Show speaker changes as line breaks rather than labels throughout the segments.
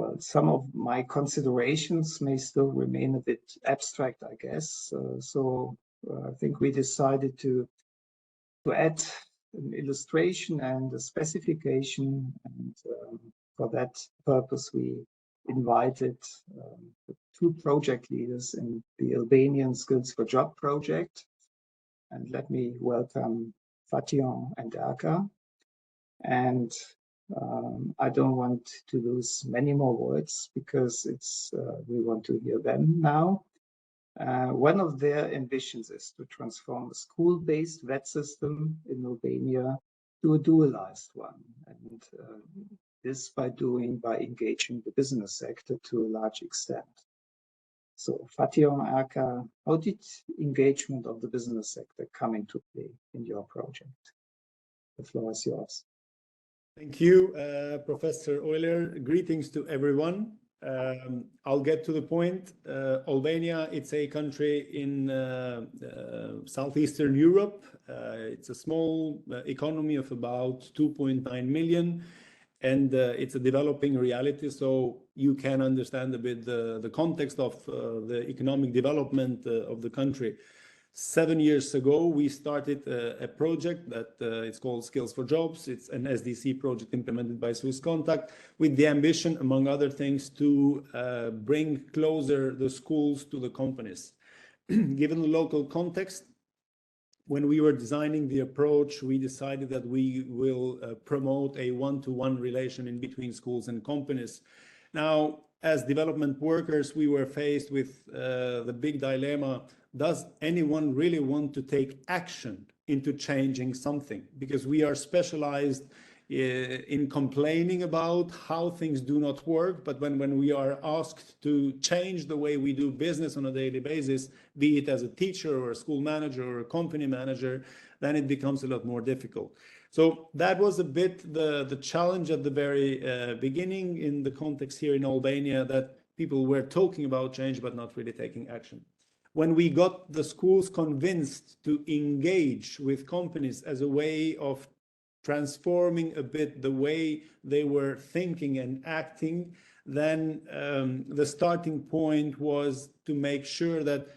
well, some of my considerations may still remain a bit abstract, I guess. I think we decided to add an illustration and a specification, and for that purpose we invited the two project leaders in the Albanian Skills for Job project. And let me welcome Fation and Erka. And I don't want to lose many more words because we want to hear them now. One of their ambitions is to transform a school-based vet system in Albania to a dualized one, and this by engaging the business sector to a large extent. So, Fation, Erka, how did engagement of the business sector come into play in your project? The floor is yours.
Thank you, Professor Euler. Greetings to everyone. I'll get to the point. Albania, it's a country in southeastern Europe. It's a small economy of about 2.9 million, and it's a developing reality. So you can understand a bit the context of the economic development of the country. 7 years ago, we started a project that it's called Skills for Jobs. It's an SDC project implemented by Swiss Contact with the ambition, among other things, to bring closer the schools to the companies. Given the local context, when we were designing the approach, we decided that we will promote a one-to-one relation in between schools and companies. Now, as development workers, we were faced with the big dilemma: does anyone really want to take action into changing something? Because we are specialized in complaining about how things do not work, but when we are asked to change the way we do business on a daily basis, be it as a teacher or a school manager or a company manager, then it becomes a lot more difficult. So that was a bit the challenge at the very beginning in the context here in Albania, that people were talking about change but not really taking action. When we got the schools convinced to engage with companies as a way of transforming a bit the way they were thinking and acting, then the starting point was to make sure that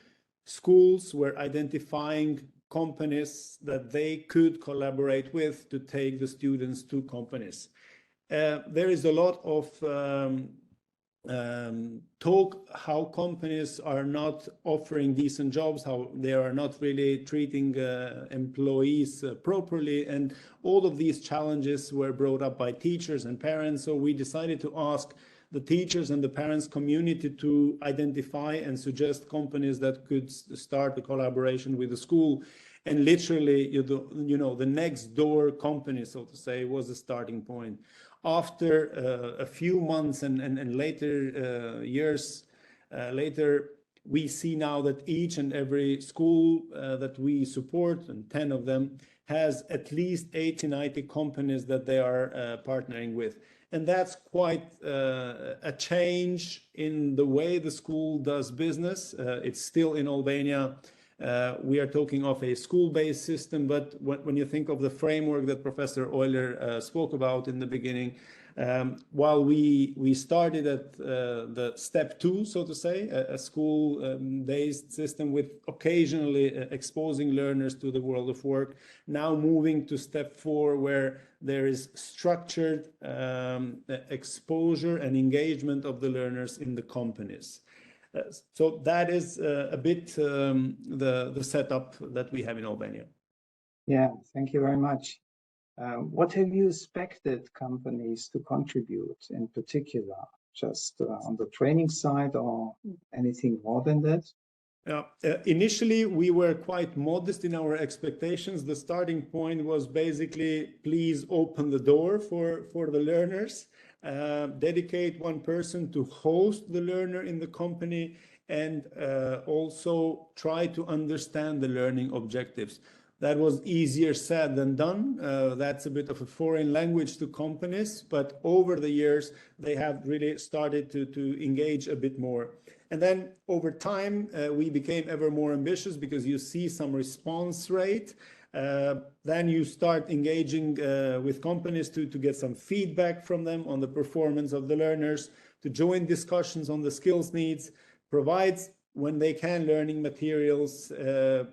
schools were identifying companies that they could collaborate with to take the students to companies. There is a lot of talk how companies are not offering decent jobs, how they are not really treating employees properly, and all of these challenges were brought up by teachers and parents. So we decided to ask the teachers and the parents community to identify and suggest companies that could start a collaboration with the school. And literally, you know, the next door company, so to say, was the starting point. After a few months and later years later, we see now that each and every school that we support, and 10 of them, has at least 80, 90 companies that they are partnering with. And that's quite a change in the way the school does business. It's still in Albania. We are talking of a school-based system, but when you think of the framework that Professor Euler spoke about in the beginning, while we started at the step 2, so to say, a school-based system with occasionally exposing learners to the world of work, now moving to step 4, where there is structured exposure and engagement of the learners in the companies. So that is a bit the setup that we have in Albania.
Yeah, thank you very much. What have you expected companies to contribute in particular, just on the training side or anything more than that?
Initially, we were quite modest in our expectations. The starting point was basically, please open the door for the learners. Dedicate one person to host the learner in the company, and also try to understand the learning objectives. That was easier said than done. That's a bit of a foreign language to companies, but over the years, they have really started to engage a bit more. And then over time, we became ever more ambitious because you see some response rate. Then you start engaging with companies to get some feedback from them on the performance of the learners, to join discussions on the skills needs, provides when they can learning materials,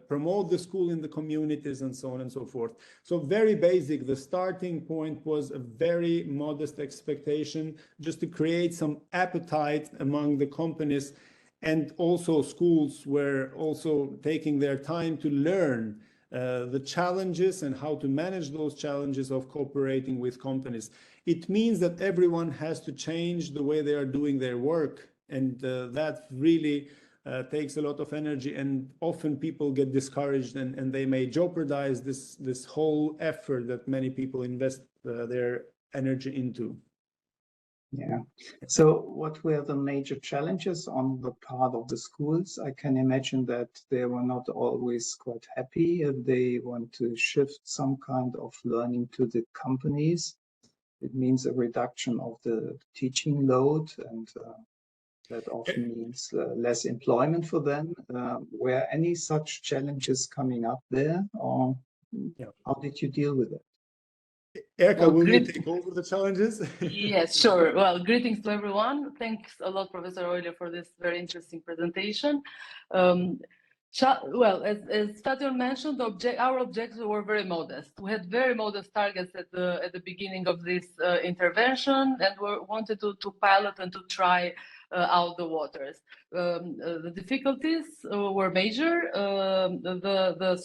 promote the school in the communities, and so on and so forth. So very basic. The starting point was a very modest expectation, just to create some appetite among the companies, and also schools were also taking their time to learn the challenges and how to manage those challenges of cooperating with companies. It means that everyone has to change the way they are doing their work, and that really takes a lot of energy, and often people get discouraged, and they may jeopardize this whole effort that many people invest their energy into.
Yeah. So what were the major challenges on the part of the schools? I can imagine that they were not always quite happy if they want to shift some kind of learning to the companies. It means a reduction of the teaching load, and that often means less employment for them. Were any such challenges coming up there, or how did you deal with it?
Erka, will you take over the challenges?
Yes, sure. Well, greetings to everyone. Thanks a lot, Professor Euler, for this very interesting presentation. Well, as Fation mentioned, our objectives were very modest. We had very modest targets at the beginning of this intervention, and we wanted to pilot and to try out the waters. The difficulties were major. The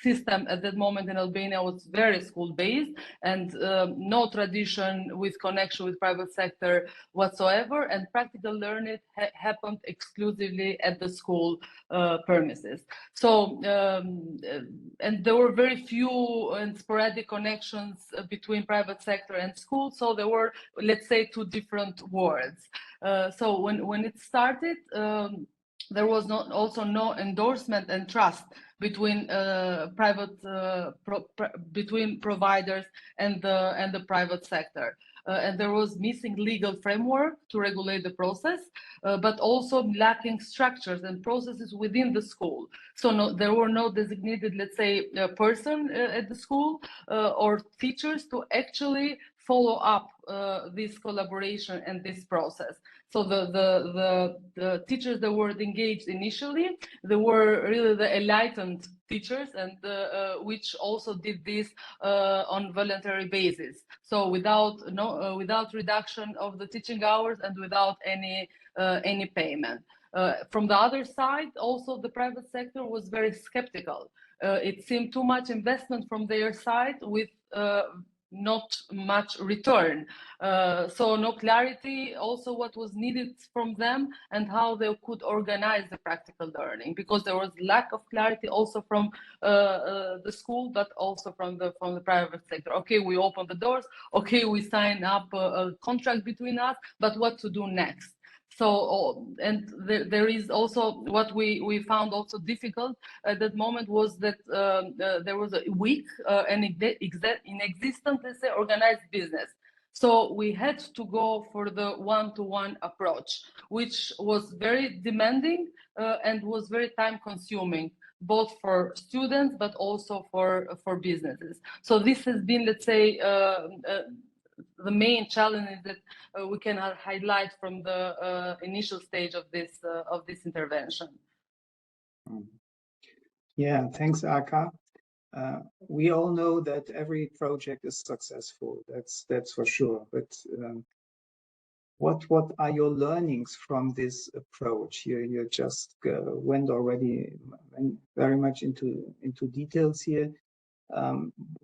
system at that moment in Albania was very school-based, and no tradition with connection with private sector whatsoever, and practical learning happened exclusively at the school premises. So, and there were very few and sporadic connections between private sector and school, so there were, let's say, two different worlds. So when it started, there was also no endorsement and trust between between providers and the private sector, and there was missing legal framework to regulate the process, but also lacking structures and processes within the school. So there were no designated, let's say, person at the school or teachers to actually follow up this collaboration and this process. So the teachers that were engaged initially, they were really the enlightened teachers, and which also did this on voluntary basis. So without reduction of the teaching hours and without any payment. From the other side, also the private sector was very skeptical. It seemed too much investment from their side with not much return. So no clarity also what was needed from them and how they could organize the practical learning, because there was lack of clarity also from the school, but also from the private sector. Okay, we open the doors. Okay, we sign up a contract between us, but what to do next? So, and there is also what we found also difficult at that moment was that there was a weak and inexistent, let's say, organized business. So we had to go for the one-to-one approach, which was very demanding and was very time-consuming, both for students but also for businesses. So this has been, let's say, the main challenge that we can highlight from the initial stage of this intervention.
Yeah, thanks, Erka. We all know that every project is successful. That's for sure. But what are your learnings from this approach? You just went already very much into details here.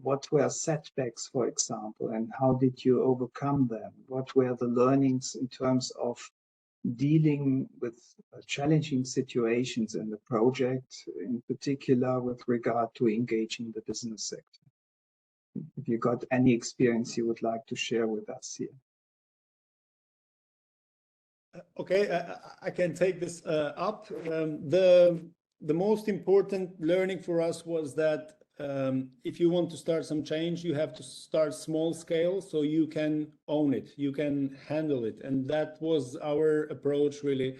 What were setbacks, for example, and how did you overcome them? What were the learnings in terms of dealing with challenging situations in the project, in particular with regard to engaging the business sector? If you got any experience you would like to share with us here.
Okay, I can take this up. The most important learning for us was that if you want to start some change, you have to start small scale so you can own it, you can handle it. And that was our approach, really.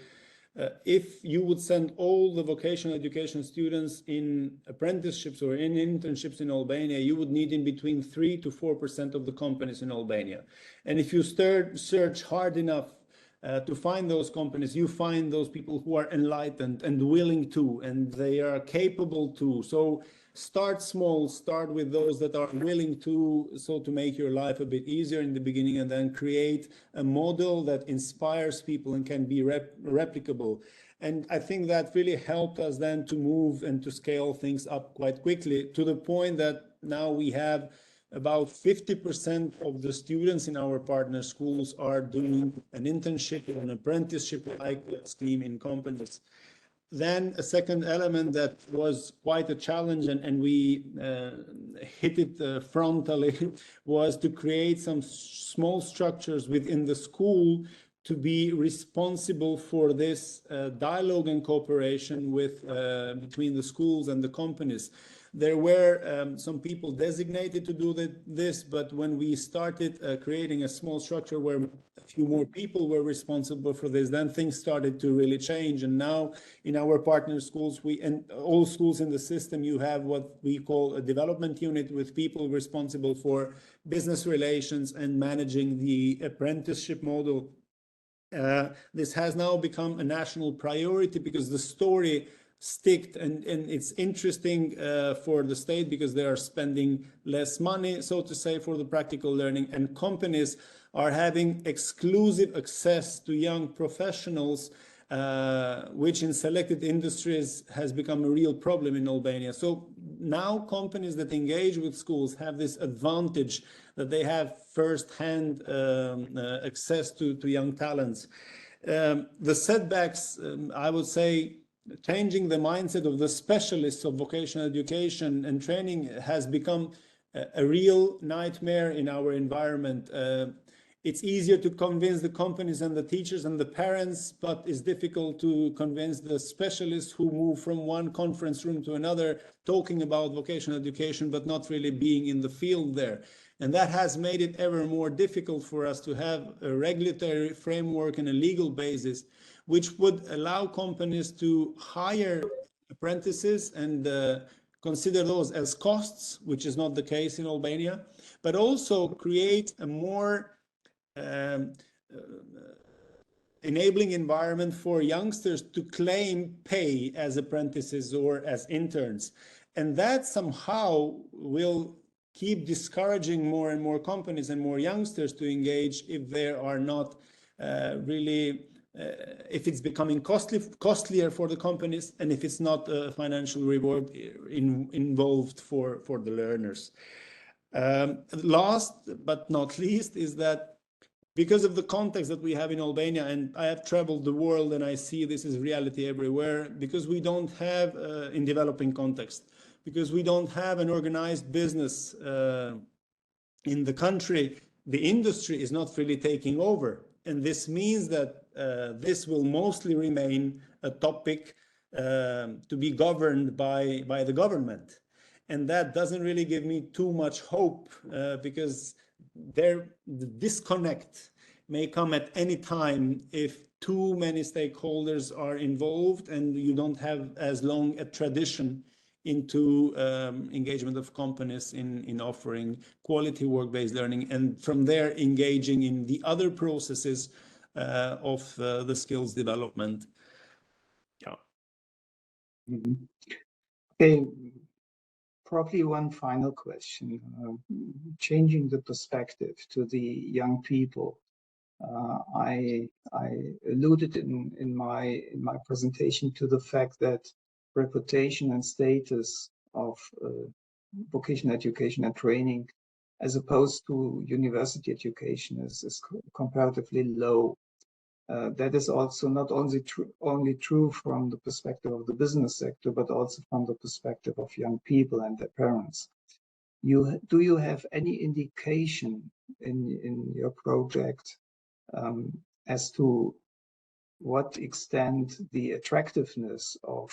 If you would send all the vocational education students in apprenticeships or in internships in Albania, you would need in between 3 to 4% of the companies in Albania. And if you search hard enough to find those companies, you find those people who are enlightened and willing to, and they are capable to. So start small, start with those that are willing to, so to make your life a bit easier in the beginning, and then create a model that inspires people and can be replicable. And I think that really helped us then to move and to scale things up quite quickly, to the point that now we have about 50% of the students in our partner schools are doing an internship or an apprenticeship-like scheme in companies. Then a second element that was quite a challenge, and we hit it frontally, was to create some small structures within the school to be responsible for this dialogue and cooperation with between the schools and the companies. There were some people designated to do this, but when we started creating a small structure where a few more people were responsible for this, then things started to really change. And now in our partner schools, and all schools in the system, you have what we call a development unit with people responsible for business relations and managing the apprenticeship model. This has now become a national priority because the story sticked, and it's interesting for the state because they are spending less money, so to say, for the practical learning, and companies are having exclusive access to young professionals, which in selected industries has become a real problem in Albania. So now companies that engage with schools have this advantage that they have first-hand access to young talents. The setbacks, I would say, changing the mindset of the specialists of vocational education and training has become a real nightmare in our environment. It's easier to convince the companies and the teachers and the parents, but it's difficult to convince the specialists who move from one conference room to another, talking about vocational education, but not really being in the field there. And that has made it ever more difficult for us to have a regulatory framework and a legal basis which would allow companies to hire apprentices and consider those as costs, which is not the case in Albania, but also create a more enabling environment for youngsters to claim pay as apprentices or as interns. And that somehow will keep discouraging more and more companies and more youngsters to engage if there are not really if it's becoming costlier for the companies, and if it's not a financial reward involved for the learners. Last but not least is that because of the context that we have in Albania, and I have traveled the world and I see this is reality everywhere, because we don't have in developing context, because we don't have an organized business in the country, the industry is not really taking over. And this means that this will mostly remain a topic to be governed by the government. And that doesn't really give me too much hope because the disconnect may come at any time if too many stakeholders are involved and you don't have as long a tradition into engagement of companies in offering quality work-based learning, and from there engaging in the other processes of the skills development. Yeah.
Mm-hmm. Okay, probably one final question. Changing the perspective to the young people. I alluded in my presentation to the fact that reputation and status of vocational education and training, as opposed to university education, is comparatively low. That is also not only true from the perspective of the business sector, but also from the perspective of young people and their parents. Do you have any indication in your project as to what extent the attractiveness of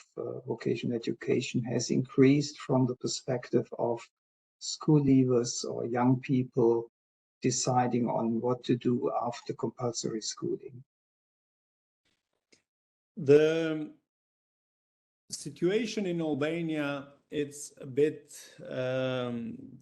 vocational education has increased from the perspective of school leavers or young people deciding on what to do after compulsory schooling?
The situation in Albania, it's a bit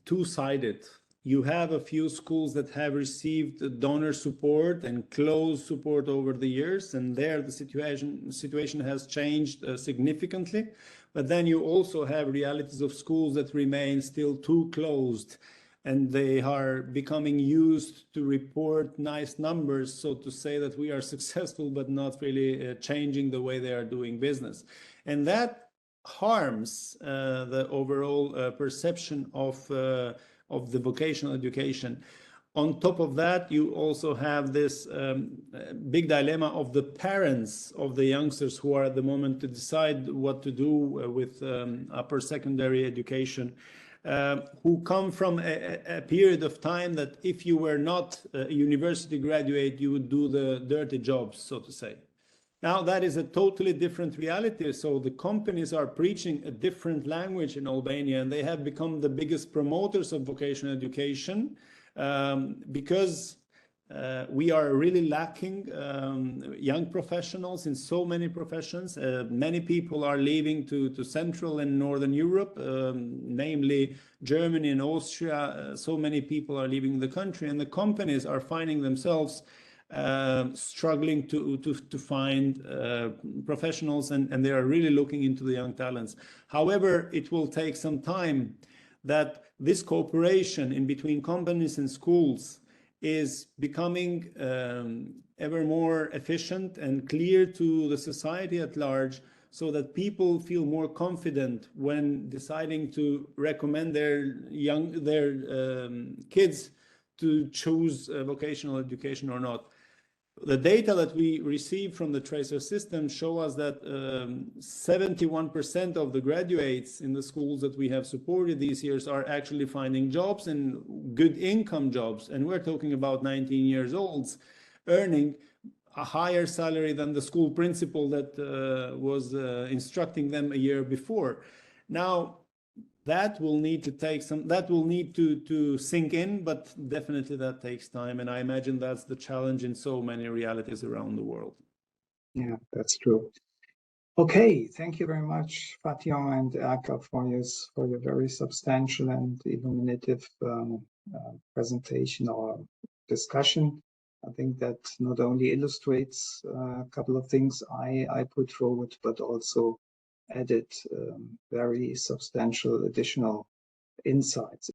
two-sided. You have a few schools that have received donor support and close support over the years, and there the situation has changed significantly. But then you also have realities of schools that remain still too closed, and they are becoming used to report nice numbers, so to say that we are successful, but not really changing the way they are doing business. And that harms the overall perception of the vocational education. On top of that, you also have this big dilemma of the parents of the youngsters who are at the moment to decide what to do with upper secondary education, who come from a period of time that if you were not a university graduate, you would do the dirty jobs, so to say. Now that is a totally different reality. So the companies are preaching a different language in Albania, and they have become the biggest promoters of vocational education because we are really lacking young professionals in so many professions. Many people are leaving to Central and Northern Europe, namely Germany and Austria. So many people are leaving the country, and the companies are finding themselves struggling to find professionals, and they are really looking into the young talents. However, it will take some time that this cooperation in between companies and schools is becoming ever more efficient and clear to the society at large, so that people feel more confident when deciding to recommend their kids to choose vocational education or not. The data that we receive from the tracer system show us that 71% of the graduates in the schools that we have supported these years are actually finding jobs, and good income jobs. And we're talking about 19 years olds earning a higher salary than the school principal that was instructing them a year before. Now, that will need to sink in, but definitely that takes time. And I imagine that's the challenge in so many realities around the world.
Yeah, that's true. Okay, thank you very much, Fation and Erka, for your very substantial and illuminative presentation or discussion. I think that not only illustrates a couple of things I put forward, but also added very substantial additional insights.